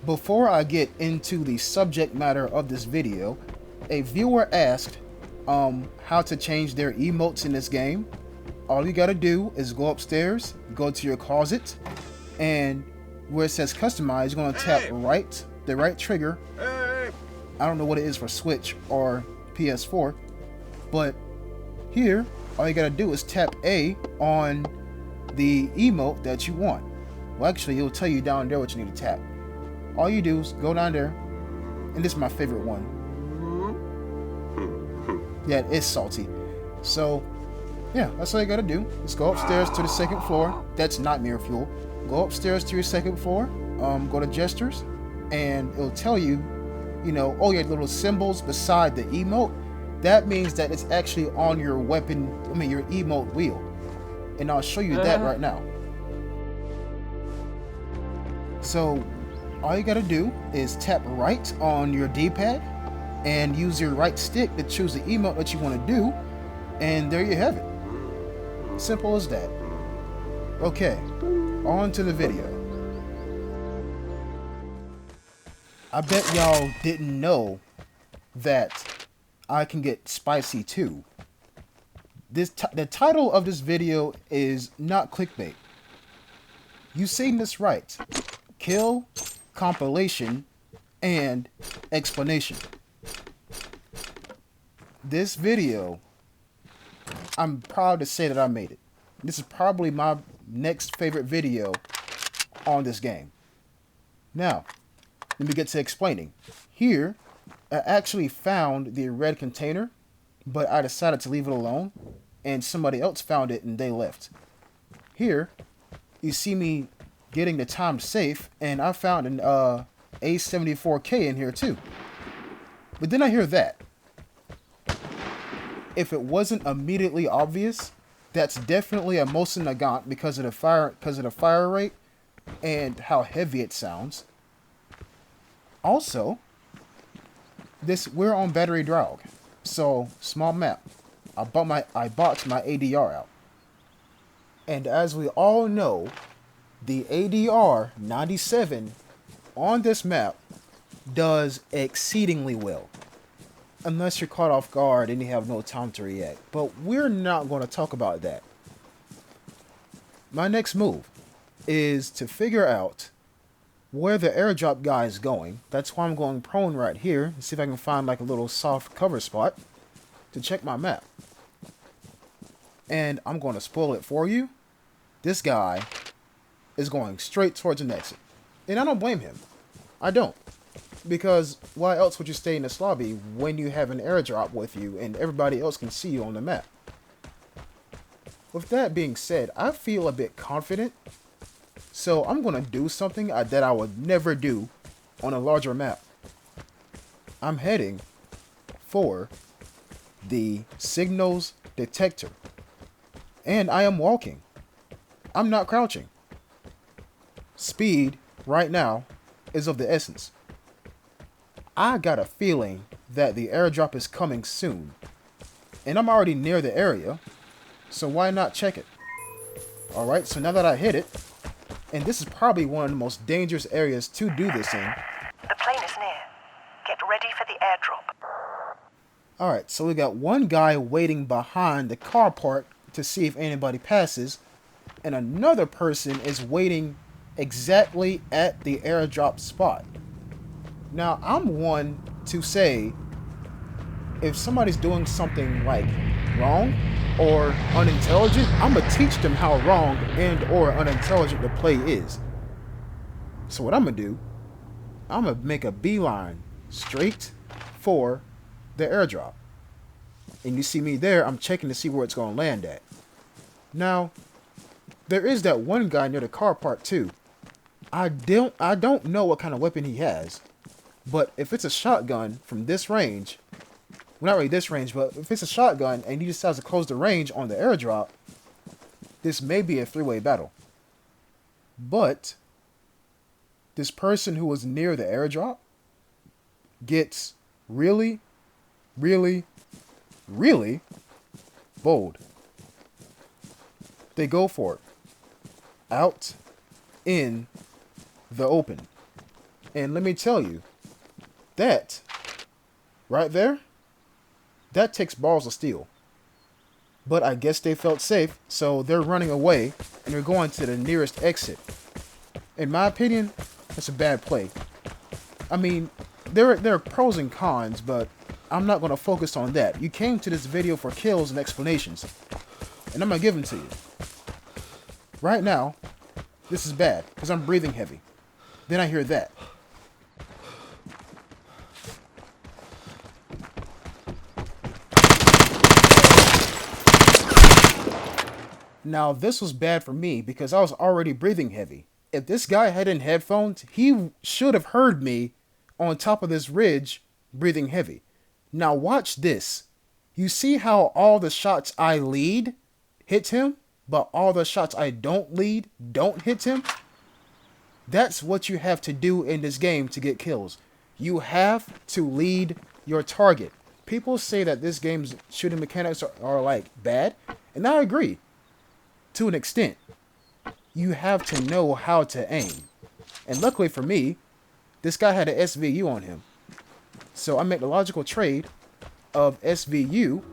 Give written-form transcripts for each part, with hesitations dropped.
Before I get into the subject matter of this video, a viewer asked how to change their emotes in this game. All you gotta do is go upstairs, go to your closet, and where it says customize, you're gonna tap the right trigger. I don't know what it is for Switch or PS4, but here, all you gotta do is tap A on the emote that you want. Well, actually, it'll tell you down there what you need to tap. All you do is go down there, and this is my favorite one. Yeah, it's salty. So, yeah, that's all you gotta do. Just go upstairs to the second floor. That's not mirror fuel. Go upstairs to your second floor. Go to gestures, and it'll tell you, oh, your little symbols beside the emote. That means that it's actually on your your emote wheel. And I'll show you that right now. So, all you gotta do is tap right on your D-pad and use your right stick to choose the emote that you want to do, and there you have it. Simple as that. Okay, on to the video. I bet y'all didn't know that I can get spicy too. The title of this video is not clickbait. You seen this right. Kill, compilation, and explanation. This video, I'm proud to say that I made it. This is probably my next favorite video on this game. Now, let me get to explaining. Here, I actually found the red container, but I decided to leave it alone, and somebody else found it and they left. Here, you see me getting the timed safe, and I found an A74K in here too. But then I hear that. If it wasn't immediately obvious, that's definitely a Mosin Nagant because of the fire rate and how heavy it sounds. Also, we're on Battery Draug, so small map. I bought my ADR out, and as we all know, the ADR 97 on this map does exceedingly well. Unless you're caught off guard and you have no time to react. But we're not going to talk about that. My next move is to figure out where the airdrop guy is going. That's why I'm going prone right here. And see if I can find like a little soft cover spot to check my map. And I'm going to spoil it for you. This guy is going straight towards an exit. And I don't blame him. I don't. Because why else would you stay in this lobby when you have an airdrop with you and everybody else can see you on the map? With that being said, I feel a bit confident. So I'm going to do something that I would never do on a larger map. I'm heading for the signals detector. And I am walking. I'm not crouching. Speed right now is of the essence. I got a feeling that the airdrop is coming soon. And I'm already near the area, so why not check it? Alright, so now that I hit it, and this is probably one of the most dangerous areas to do this in. The plane is near. Get ready for the airdrop. Alright, so we got one guy waiting behind the car park to see if anybody passes, and another person is waiting exactly at the airdrop spot. Now, I'm one to say, if somebody's doing something like wrong or unintelligent, I'm going to teach them how wrong and or unintelligent the play is. So what I'm going to do, I'm going to make a beeline straight for the airdrop. And you see me there, I'm checking to see where it's going to land at. Now, there is that one guy near the car park too. I don't know what kind of weapon he has. But if it's a shotgun from this range, well, not really this range, but if it's a shotgun and he decides to close the range on the airdrop, this may be a three-way battle. But this person who was near the airdrop gets really, really, really bold. They go for it. Out in the open. And let me tell you, that right there, that takes balls of steel. But I guess they felt safe, so they're running away and they're going to the nearest exit. In my opinion, that's a bad play. I mean, there are pros and cons, but I'm not going to focus on that. You came to this video for kills and explanations, and I'm going to give them to you. Right now, this is bad, because I'm breathing heavy. Then I hear that. Now, this was bad for me because I was already breathing heavy. If this guy had in headphones, he should have heard me on top of this ridge breathing heavy. Now watch this. You see how all the shots I lead hit him, but all the shots I don't lead don't hit him? That's what you have to do in this game to get kills. You have to lead your target. People say that this game's shooting mechanics are like bad, and I agree. To an extent. You have to know how to aim. And luckily for me, this guy had an SVU on him. So I made the logical trade of SVU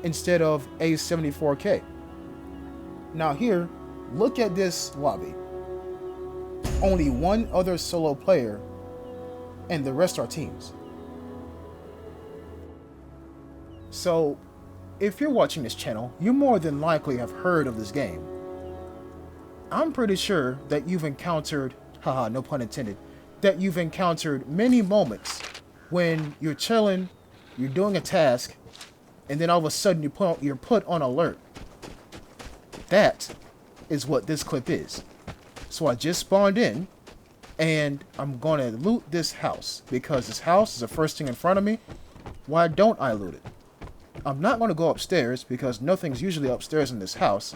instead of A74K. Now here, look at this lobby. Only one other solo player and the rest are teams. So, if you're watching this channel, you more than likely have heard of this game. I'm pretty sure that you've encountered, haha, no pun intended, that you've encountered many moments when you're chilling, you're doing a task, and then all of a sudden you're put on alert. That is what this clip is. So I just spawned in, and I'm gonna loot this house, because this house is the first thing in front of me. Why don't I loot it? I'm not gonna go upstairs, because nothing's usually upstairs in this house.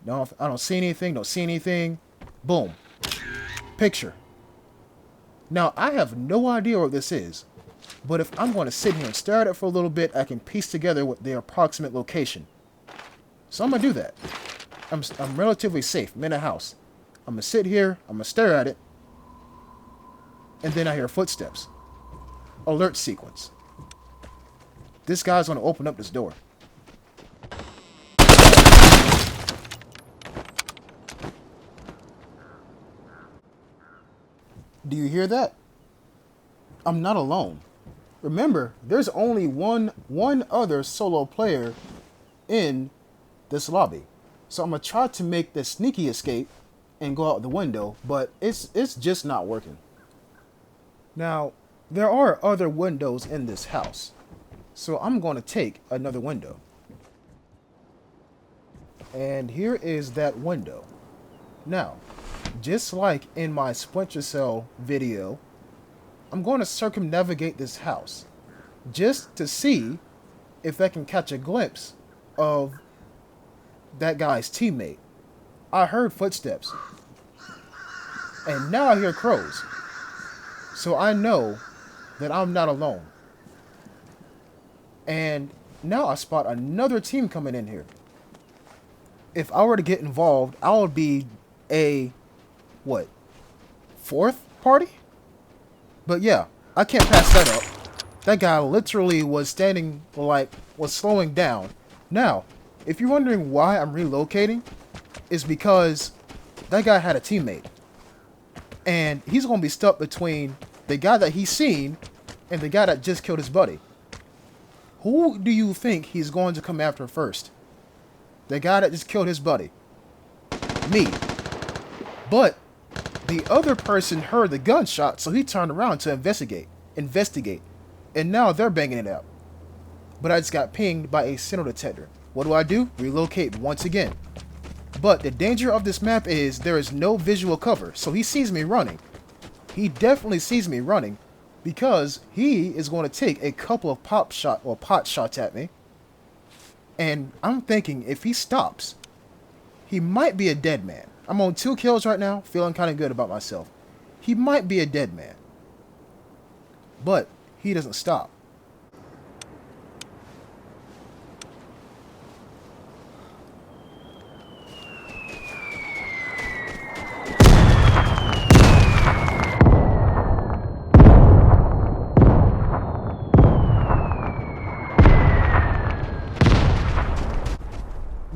No, I don't see anything, Boom. Picture. Now, I have no idea what this is, but if I'm going to sit here and stare at it for a little bit, I can piece together what the approximate location. So I'm going to do that. I'm relatively safe. I'm in a house. I'm going to sit here, I'm going to stare at it, and then I hear footsteps. Alert sequence. This guy's going to open up this door. Do you hear that? I'm not alone. Remember, there's only one other solo player in this lobby. So I'm going to try to make the sneaky escape and go out the window, but it's just not working. Now, there are other windows in this house. So I'm going to take another window. And here is that window. Now, just like in my Splinter Cell video, I'm going to circumnavigate this house just to see if I can catch a glimpse of that guy's teammate. I heard footsteps, and now I hear crows, so I know that I'm not alone. And now I spot another team coming in here. If I were to get involved, I would be a fourth party? But yeah, I can't pass that up. That guy literally was was slowing down. Now, if you're wondering why I'm relocating, it's because that guy had a teammate. And he's going to be stuck between the guy that he's seen and the guy that just killed his buddy. Who do you think he's going to come after first? The guy that just killed his buddy. Me. But the other person heard the gunshot, so he turned around to investigate. And now they're banging it out. But I just got pinged by a signal detector. What do? Relocate once again. But the danger of this map is there is no visual cover, so he sees me running. He definitely sees me running because he is going to take a couple of pot shots at me. And I'm thinking if he stops, he might be a dead man. I'm on 2 kills right now, feeling kind of good about myself. He might be a dead man. But he doesn't stop.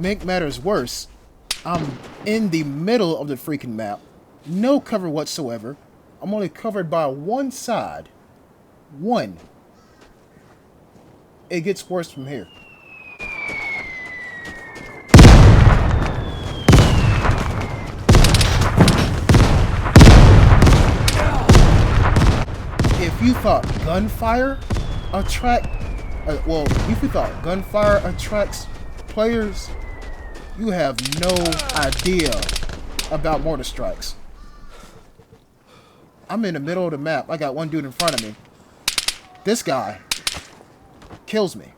make matters worse, I'm in the middle of the freaking map. No cover whatsoever. I'm only covered by one side. One. It gets worse from here. If you thought gunfire attract, if you thought gunfire attracts players, you have no idea about mortar strikes. I'm in the middle of the map. I got one dude in front of me. This guy kills me.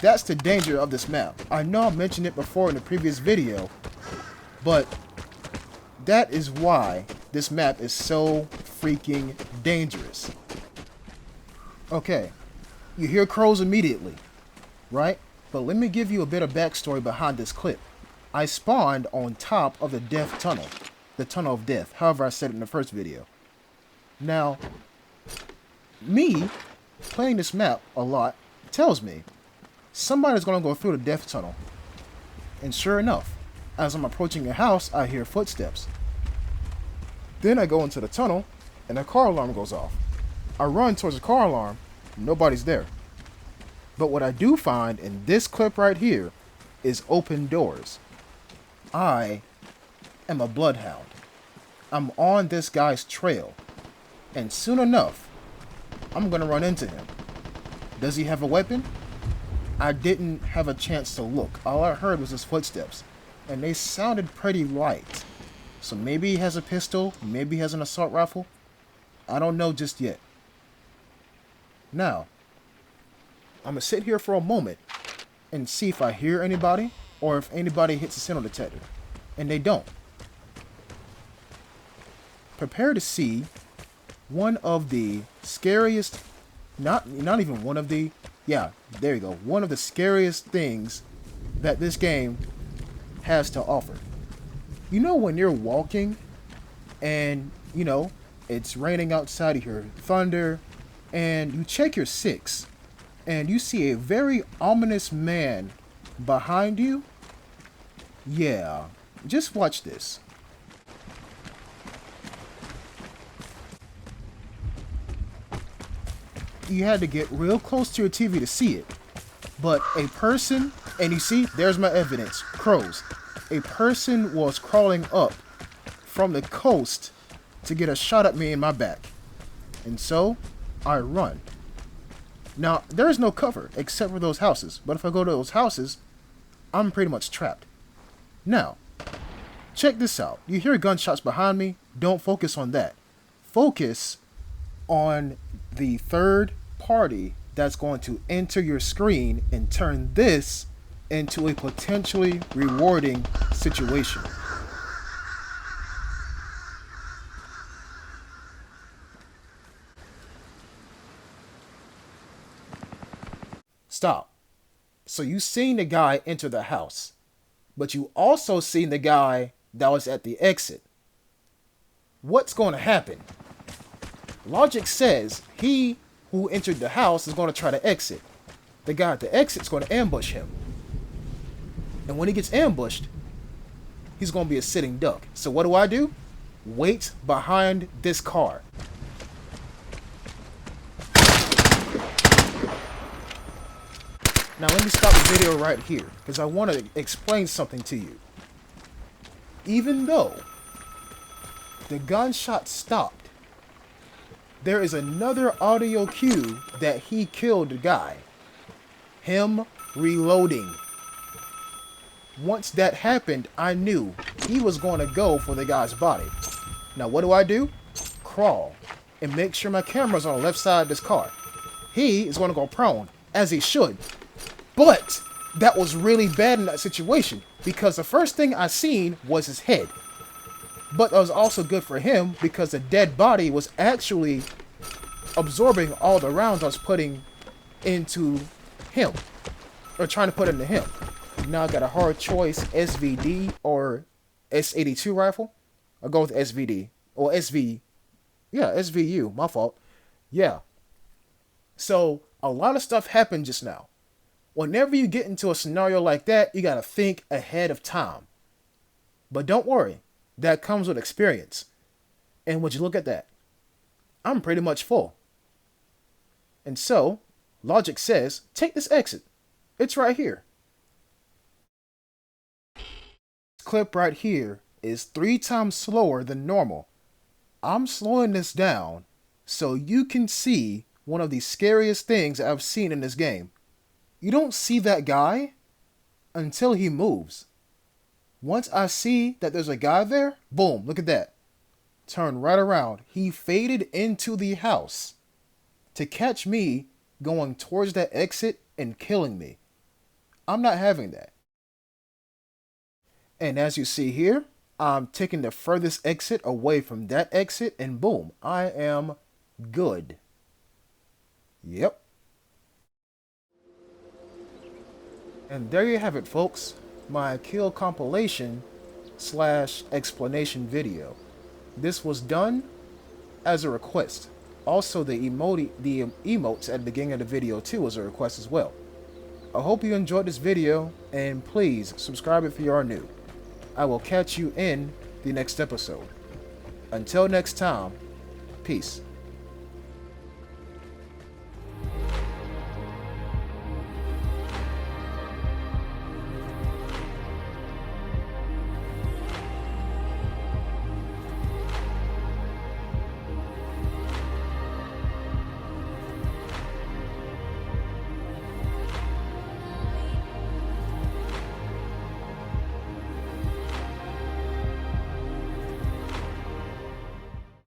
That's the danger of this map. I know I mentioned it before in the previous video, but that is why this map is so freaking dangerous. Okay, you hear crows immediately, right? But let me give you a bit of backstory behind this clip. I spawned on top of the death tunnel. The tunnel of death, however I said it in the first video. Now, me playing this map a lot tells me somebody's going to go through the death tunnel. And sure enough, as I'm approaching a house, I hear footsteps. Then I go into the tunnel, and a car alarm goes off. I run towards the car alarm, nobody's there. But what I do find in this clip right here is open doors. I am a bloodhound. I'm on this guy's trail, and soon enough, I'm gonna run into him. Does he have a weapon? I didn't have a chance to look. All I heard was his footsteps, and they sounded pretty light. So maybe he has a pistol, maybe he has an assault rifle. I don't know just yet. Now, I'm gonna sit here for a moment and see if I hear anybody or if anybody hits the signal detector. And they don't. Prepare to see one of the scariest, not even one of the, yeah, there you go, one of the scariest things that this game has to offer. You know when you're walking and, you know, it's raining outside, you hear thunder, and you check your 6, and you see a very ominous man behind you? Yeah, just watch this. You had to get real close to your TV to see it. But a person, and you see, there's my evidence, crows. A person was crawling up from the coast to get a shot at me in my back. And so, I run. Now, there is no cover except for those houses. But if I go to those houses, I'm pretty much trapped. Now, check this out. You hear gunshots behind me? Don't focus on that. Focus on the third party that's going to enter your screen and turn this into a potentially rewarding situation. Stop. So you seen the guy enter the house, but you also seen the guy that was at the exit. What's going to happen? Logic says he who entered the house is going to try to exit. The guy at the exit is going to ambush him. And when he gets ambushed, he's going to be a sitting duck. So what do? Wait behind this car. Now let me stop the video right here, because I want to explain something to you. Even though the gunshot stopped, there is another audio cue that he killed the guy. Him reloading. Once that happened, I knew he was going to go for the guy's body. Now what do? Crawl and make sure my camera's on the left side of this car. He is going to go prone, as he should. But that was really bad in that situation, because the first thing I seen was his head. But that was also good for him, because the dead body was actually absorbing all the rounds I was putting into him. Or trying to put into him. Now I got a hard choice, SVD or S82 rifle. I'll go with SVD. Or SV. Yeah, SVU. My fault. Yeah. So, a lot of stuff happened just now. Whenever you get into a scenario like that, you gotta think ahead of time. But don't worry, that comes with experience. And would you look at that? I'm pretty much full. And so, logic says, take this exit. It's right here. This clip right here is 3 times slower than normal. I'm slowing this down so you can see one of the scariest things I've seen in this game. You don't see that guy until he moves. Once I see that there's a guy there, boom, look at that. Turn right around. He faded into the house to catch me going towards that exit and killing me. I'm not having that. And as you see here, I'm taking the furthest exit away from that exit, and boom, I am good. Yep. And there you have it, folks. My kill compilation / explanation video. This was done as a request. Also, the emotes at the beginning of the video too was a request as well. I hope you enjoyed this video, and please subscribe if you are new. I will catch you in the next episode. Until next time, peace.